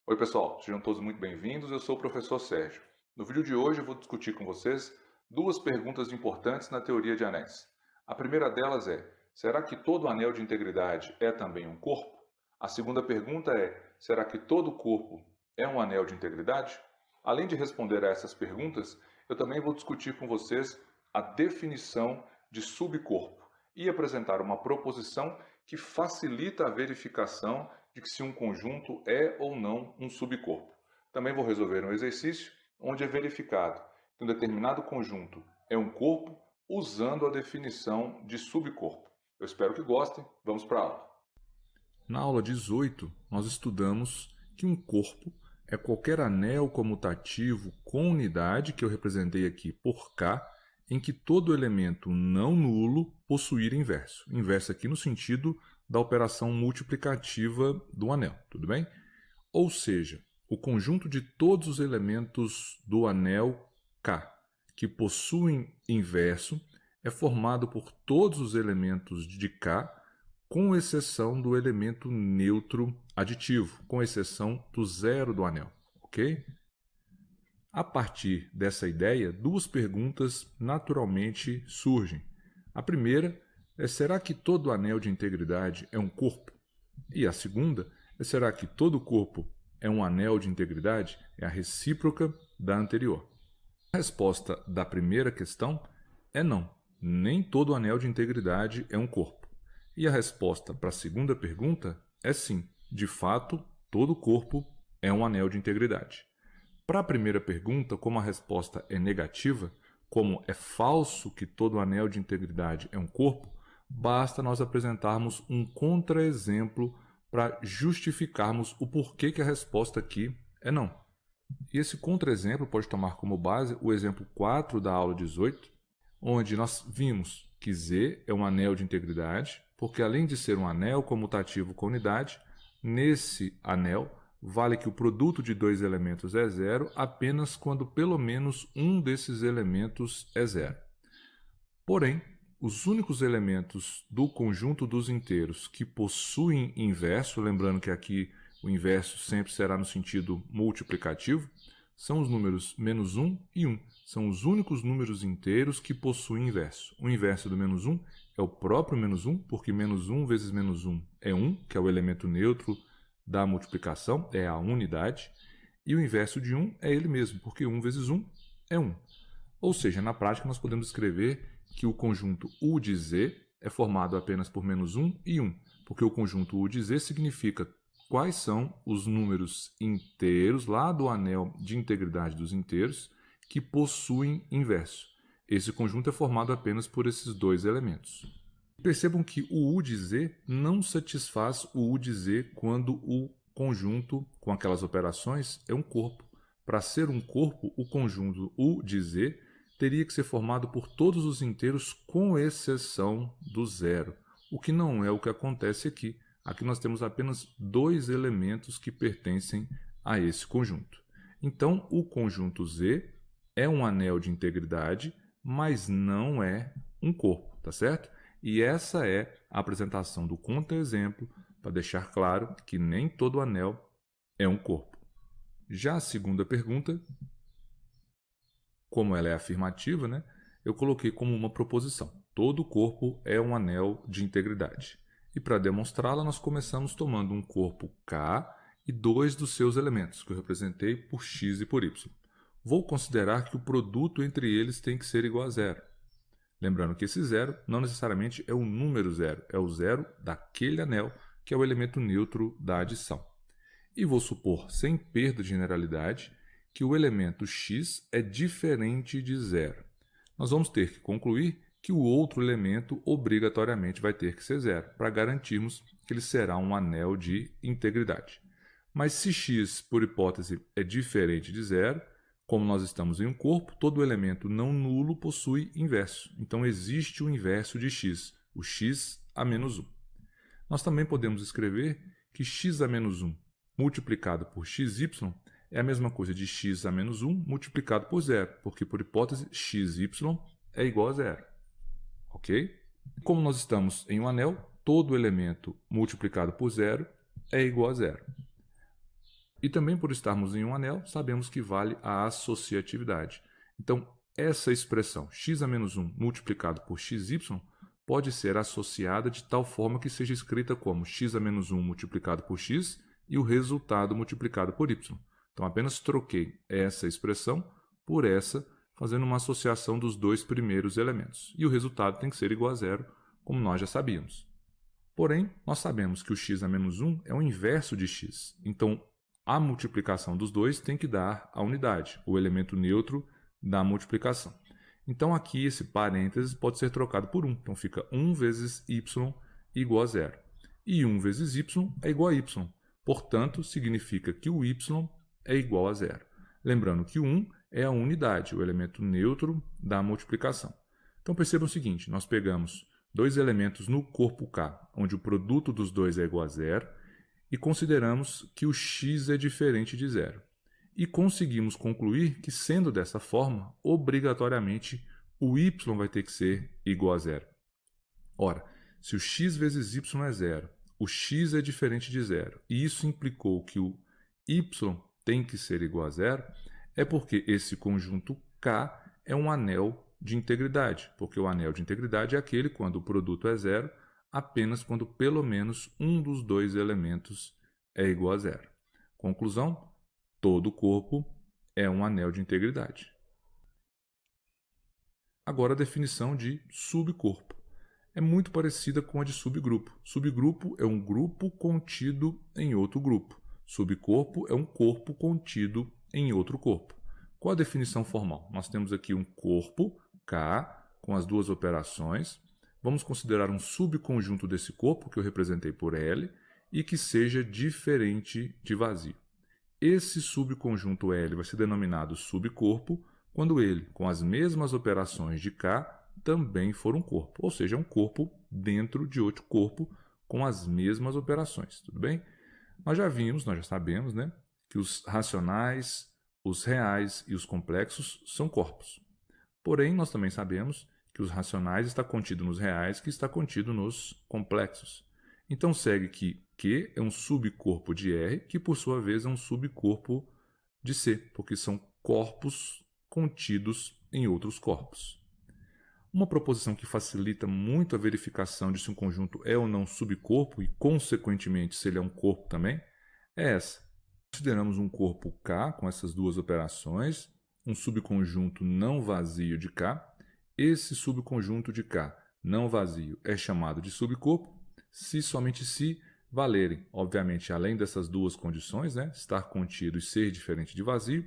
Oi pessoal, sejam todos muito bem-vindos, eu sou o professor Sérgio. No vídeo de hoje eu vou discutir com vocês duas perguntas importantes na teoria de anéis. A primeira delas é, será que todo anel de integridade é também um corpo? A segunda pergunta é, será que todo corpo é um anel de integridade? Além de responder a essas perguntas, eu também vou discutir com vocês a definição de subcorpo e apresentar uma proposição que facilita a verificação de que se um conjunto é ou não um subcorpo. Também vou resolver um exercício onde é verificado que um determinado conjunto é um corpo usando a definição de subcorpo. Eu espero que gostem. Vamos para a aula. Na aula 18, nós estudamos que um corpo é qualquer anel comutativo com unidade, que eu representei aqui por K, em que todo elemento não nulo possuir inverso. Inverso aqui no sentido da operação multiplicativa do anel, tudo bem? Ou seja, o conjunto de todos os elementos do anel K que possuem inverso é formado por todos os elementos de K, com exceção do elemento neutro aditivo, com exceção do zero do anel, ok? A partir dessa ideia, duas perguntas naturalmente surgem. A primeira é: será que todo anel de integridade é um corpo? E a segunda é: será que todo corpo é um anel de integridade? É a recíproca da anterior. A resposta da primeira questão é não. Nem todo anel de integridade é um corpo. E a resposta para a segunda pergunta é sim. De fato, todo corpo é um anel de integridade. Para a primeira pergunta, como a resposta é negativa, como é falso que todo anel de integridade é um corpo, basta nós apresentarmos um contra-exemplo para justificarmos o porquê que a resposta aqui é não. E esse contra-exemplo pode tomar como base o exemplo 4 da aula 18, onde nós vimos que Z é um anel de integridade, porque além de ser um anel comutativo com unidade, nesse anel vale que o produto de dois elementos é zero apenas quando pelo menos um desses elementos é zero. Porém, os únicos elementos do conjunto dos inteiros que possuem inverso, lembrando que aqui o inverso sempre será no sentido multiplicativo, são os números menos 1 e 1. São os únicos números inteiros que possuem inverso. O inverso do menos 1 é o próprio menos 1, porque menos 1 vezes menos 1 é 1, que é o elemento neutro da multiplicação, é a unidade. E o inverso de 1 é ele mesmo, porque 1 vezes 1 é 1. Ou seja, na prática nós podemos escrever que o conjunto U de Z é formado apenas por menos 1 e 1, porque o conjunto U de Z significa quais são os números inteiros lá do anel de integridade dos inteiros que possuem inverso. Esse conjunto é formado apenas por esses dois elementos. Percebam que o U de Z não satisfaz o U de Z quando o conjunto com aquelas operações é um corpo. Para ser um corpo, o conjunto U de Z teria que ser formado por todos os inteiros com exceção do zero, o que não é o que acontece aqui. Aqui nós temos apenas dois elementos que pertencem a esse conjunto. Então, o conjunto Z é um anel de integridade, mas não é um corpo, tá certo? E essa é a apresentação do contra-exemplo para deixar claro que nem todo anel é um corpo. Já a segunda pergunta, como ela é afirmativa, né, eu coloquei como uma proposição. Todo corpo é um anel de integridade. E para demonstrá-la, nós começamos tomando um corpo K e dois dos seus elementos, que eu representei por x e por y. Vou considerar que o produto entre eles tem que ser igual a zero. Lembrando que esse zero não necessariamente é o número zero, é o zero daquele anel, que é o elemento neutro da adição. E vou supor, sem perda de generalidade, que o elemento x é diferente de zero. Nós vamos ter que concluir que o outro elemento obrigatoriamente vai ter que ser zero, para garantirmos que ele será um anel de integridade. Mas se x, por hipótese, é diferente de zero, como nós estamos em um corpo, todo elemento não nulo possui inverso. Então existe o inverso de x, o x a menos 1. Nós também podemos escrever que x a menos 1 multiplicado por xy é a mesma coisa de x a menos 1 multiplicado por zero, porque por hipótese xy é igual a zero. Ok? Como nós estamos em um anel, todo elemento multiplicado por zero é igual a zero. E também por estarmos em um anel, sabemos que vale a associatividade. Então, essa expressão x a menos 1 multiplicado por xy pode ser associada de tal forma que seja escrita como x a menos 1 multiplicado por x e o resultado multiplicado por y. Então, apenas troquei essa expressão por essa, fazendo uma associação dos dois primeiros elementos. E o resultado tem que ser igual a zero, como nós já sabíamos. Porém, nós sabemos que o x a menos 1 é o inverso de x. Então, a multiplicação dos dois tem que dar a unidade, o elemento neutro da multiplicação. Então, aqui esse parênteses pode ser trocado por 1. Então, fica 1 vezes y igual a zero. E 1 vezes y é igual a y. Portanto, significa que o y é igual a zero. Lembrando que o 1 é a unidade, o elemento neutro da multiplicação. Então, percebam o seguinte, nós pegamos dois elementos no corpo K, onde o produto dos dois é igual a zero, e consideramos que o x é diferente de zero. E conseguimos concluir que, sendo dessa forma, obrigatoriamente o y vai ter que ser igual a zero. Ora, se o x vezes y é zero, o x é diferente de zero, e isso implicou que o y tem que ser igual a zero, é porque esse conjunto K é um anel de integridade, porque o anel de integridade é aquele quando o produto é zero, apenas quando pelo menos um dos dois elementos é igual a zero. Conclusão: todo corpo é um anel de integridade. Agora a definição de subcorpo. É muito parecida com a de subgrupo. Subgrupo é um grupo contido em outro grupo. Subcorpo é um corpo contido em outro corpo. Qual a definição formal? Nós temos aqui um corpo, K, com as duas operações. Vamos considerar um subconjunto desse corpo, que eu representei por L, e que seja diferente de vazio. Esse subconjunto L vai ser denominado subcorpo quando ele, com as mesmas operações de K, também for um corpo, ou seja, um corpo dentro de outro corpo com as mesmas operações, tudo bem? Nós já sabemos, né, que os racionais, os reais e os complexos são corpos. Porém, nós também sabemos que os racionais está contido nos reais, que está contido nos complexos. Então, segue que Q é um subcorpo de R, que por sua vez é um subcorpo de C, porque são corpos contidos em outros corpos. Uma proposição que facilita muito a verificação de se um conjunto é ou não subcorpo e, consequentemente, se ele é um corpo também, é essa. Consideramos um corpo K com essas duas operações, um subconjunto não vazio de K. Esse subconjunto de K não vazio é chamado de subcorpo se somente se valerem, obviamente, além dessas duas condições, né, estar contido e ser diferente de vazio,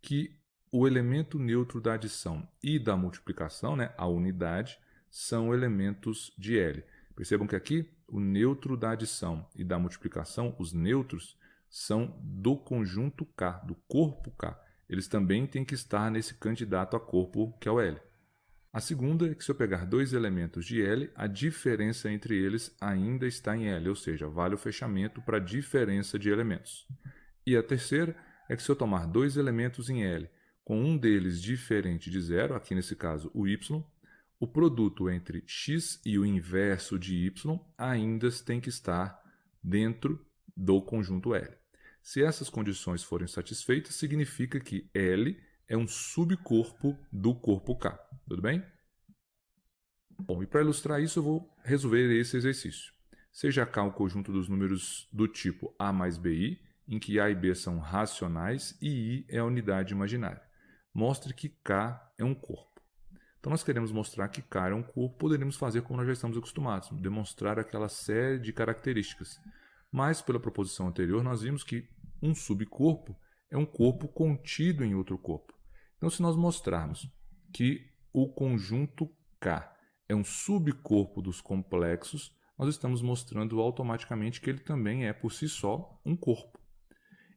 que o elemento neutro da adição e da multiplicação, né, a unidade, são elementos de L. Percebam que aqui o neutro da adição e da multiplicação, os neutros, são do conjunto K, do corpo K. Eles também têm que estar nesse candidato a corpo que é o L. A segunda é que se eu pegar dois elementos de L, a diferença entre eles ainda está em L, ou seja, vale o fechamento para a diferença de elementos. E a terceira é que se eu tomar dois elementos em L, com um deles diferente de zero, aqui nesse caso o y, o produto entre x e o inverso de y ainda tem que estar dentro do conjunto L. Se essas condições forem satisfeitas, significa que L é um subcorpo do corpo K. Tudo bem? Bom, e para ilustrar isso, eu vou resolver esse exercício. Seja K um conjunto dos números do tipo A mais BI, em que A e B são racionais e I é a unidade imaginária. Mostre que K é um corpo. Então, nós queremos mostrar que K é um corpo, poderíamos fazer como nós já estamos acostumados, demonstrar aquela série de características. Mas, pela proposição anterior, nós vimos que um subcorpo é um corpo contido em outro corpo. Então, se nós mostrarmos que o conjunto K é um subcorpo dos complexos, nós estamos mostrando automaticamente que ele também é, por si só, um corpo.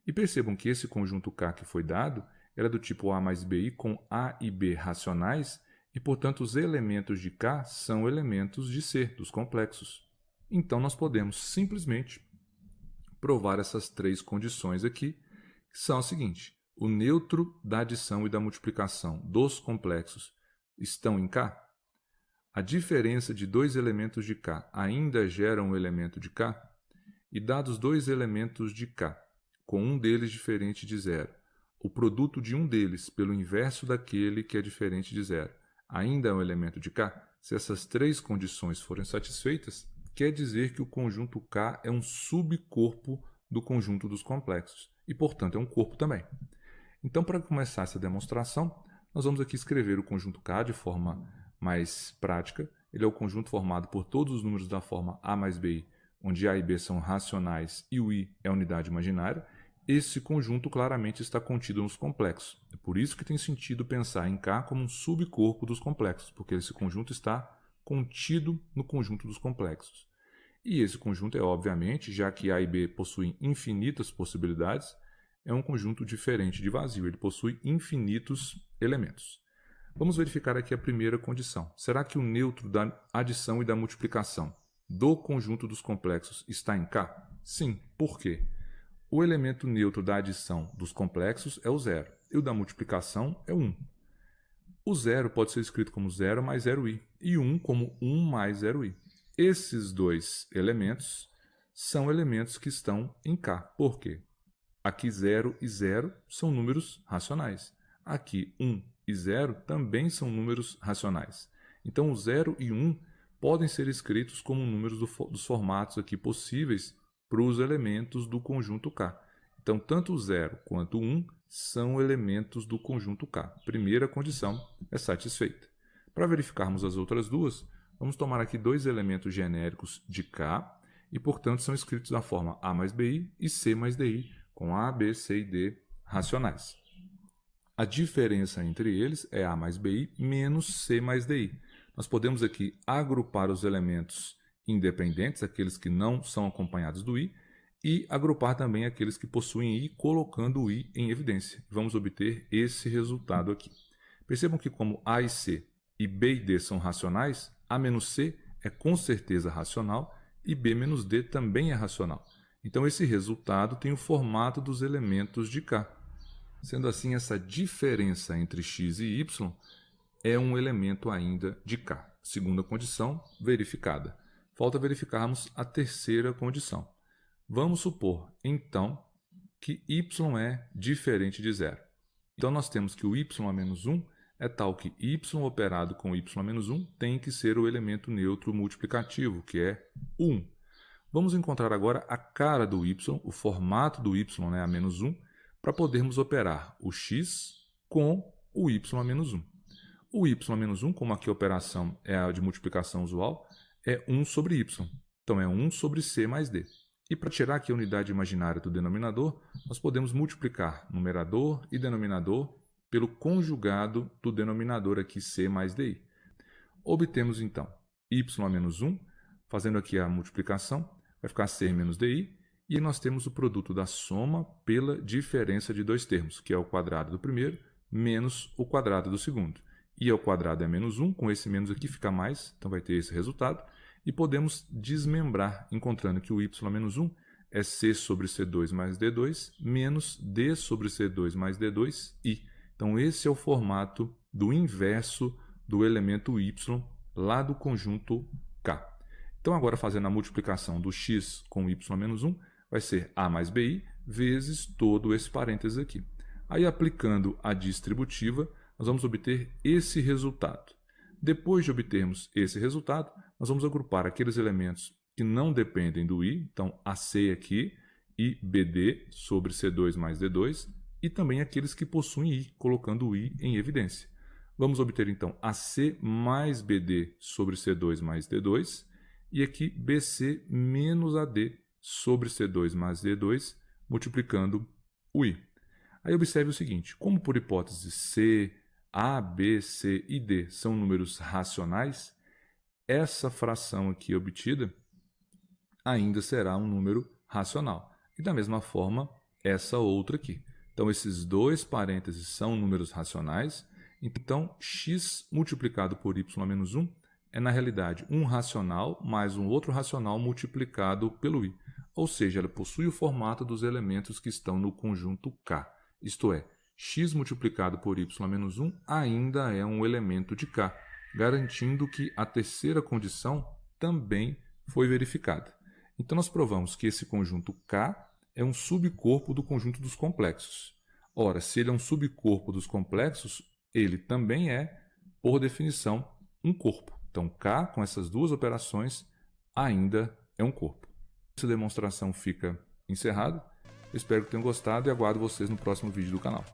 E percebam que esse conjunto K que foi dado era do tipo A mais BI com A e B racionais e, portanto, os elementos de K são elementos de C, dos complexos. Então, nós podemos simplesmente provar essas três condições aqui, que são as seguintes. O neutro da adição e da multiplicação dos complexos estão em K? A diferença de dois elementos de K ainda gera um elemento de K? E dados dois elementos de K, com um deles diferente de zero, o produto de um deles pelo inverso daquele que é diferente de zero, ainda é um elemento de K? Se essas três condições forem satisfeitas, quer dizer que o conjunto K é um subcorpo do conjunto dos complexos e, portanto, é um corpo também. Então, para começar essa demonstração, nós vamos aqui escrever o conjunto K de forma mais prática. Ele é o conjunto formado por todos os números da forma A mais BI, onde A e B são racionais e o I é a unidade imaginária. Esse conjunto claramente está contido nos complexos. É por isso que tem sentido pensar em K como um subcorpo dos complexos, porque esse conjunto está contido no conjunto dos complexos. E esse conjunto é, obviamente, já que A e B possuem infinitas possibilidades, é um conjunto diferente de vazio, ele possui infinitos elementos. Vamos verificar aqui a primeira condição. Será que o neutro da adição e da multiplicação do conjunto dos complexos está em K? Sim. Por quê? O elemento neutro da adição dos complexos é o zero, e o da multiplicação é o 1. O zero pode ser escrito como 0 mais 0i, e o 1 como 1 mais 0i. Esses dois elementos são elementos que estão em K. Por quê? Aqui 0 e 0 são números racionais. Aqui 1 e 0 também são números racionais. Então, o 0 e 1 podem ser escritos como números dos formatos aqui possíveis para os elementos do conjunto K. Então, tanto o 0 quanto o 1 são elementos do conjunto K. Primeira condição é satisfeita. Para verificarmos as outras duas, vamos tomar aqui dois elementos genéricos de K e, portanto, são escritos da forma A mais BI e C mais DI, com A, B, C e D racionais. A diferença entre eles é A mais BI menos C mais DI. Nós podemos aqui agrupar os elementos independentes, aqueles que não são acompanhados do I, e agrupar também aqueles que possuem I, colocando o I em evidência. Vamos obter esse resultado aqui. Percebam que como A e C e B e D são racionais, A menos C é com certeza racional e B menos D também é racional. Então, esse resultado tem o formato dos elementos de K. Sendo assim, essa diferença entre x e y é um elemento ainda de K. Segunda condição, verificada. Falta verificarmos a terceira condição. Vamos supor, então, que y é diferente de zero. Então, nós temos que o y a menos 1 é tal que y operado com y a menos 1 tem que ser o elemento neutro multiplicativo, que é 1. Vamos encontrar agora a cara do y, o formato do y, a menos 1, para podermos operar o x com o y a menos 1. O y a menos 1, como aqui a operação é a de multiplicação usual, é 1 sobre y. Então, é 1 sobre c mais d. E para tirar aqui a unidade imaginária do denominador, nós podemos multiplicar numerador e denominador pelo conjugado do denominador aqui c mais di. Obtemos, então, y a menos 1, fazendo aqui a multiplicação, vai ficar c menos di, e nós temos o produto da soma pela diferença de dois termos, que é o quadrado do primeiro menos o quadrado do segundo. I ao quadrado é menos 1, com esse menos aqui fica mais, então vai ter esse resultado. E podemos desmembrar, encontrando que o y a menos 1 é c sobre c2 mais d2 menos d sobre c2 mais d2i. Então, esse é o formato do inverso do elemento y lá do conjunto K. Então, agora fazendo a multiplicação do x com y a menos 1, vai ser a mais bi vezes todo esse parênteses aqui. Aí, aplicando a distributiva, nós vamos obter esse resultado. Depois de obtermos esse resultado, nós vamos agrupar aqueles elementos que não dependem do i, então AC aqui, e BD sobre C2 mais D2, e também aqueles que possuem i, colocando o i em evidência. Vamos obter então AC mais BD sobre C2 mais D2, e aqui BC menos AD sobre C2 mais D2, multiplicando o i. Aí observe o seguinte, como por hipótese C, A, B, C e D são números racionais, essa fração aqui obtida ainda será um número racional. E da mesma forma, essa outra aqui. Então, esses dois parênteses são números racionais. Então, x multiplicado por y menos 1 é, na realidade, um racional mais um outro racional multiplicado pelo i. Ou seja, ela possui o formato dos elementos que estão no conjunto K. Isto é, x multiplicado por y menos 1 ainda é um elemento de K, garantindo que a terceira condição também foi verificada. Então, nós provamos que esse conjunto K é um subcorpo do conjunto dos complexos. Ora, se ele é um subcorpo dos complexos, ele também é, por definição, um corpo. Então, K, com essas duas operações, ainda é um corpo. Essa demonstração fica encerrada. Espero que tenham gostado e aguardo vocês no próximo vídeo do canal.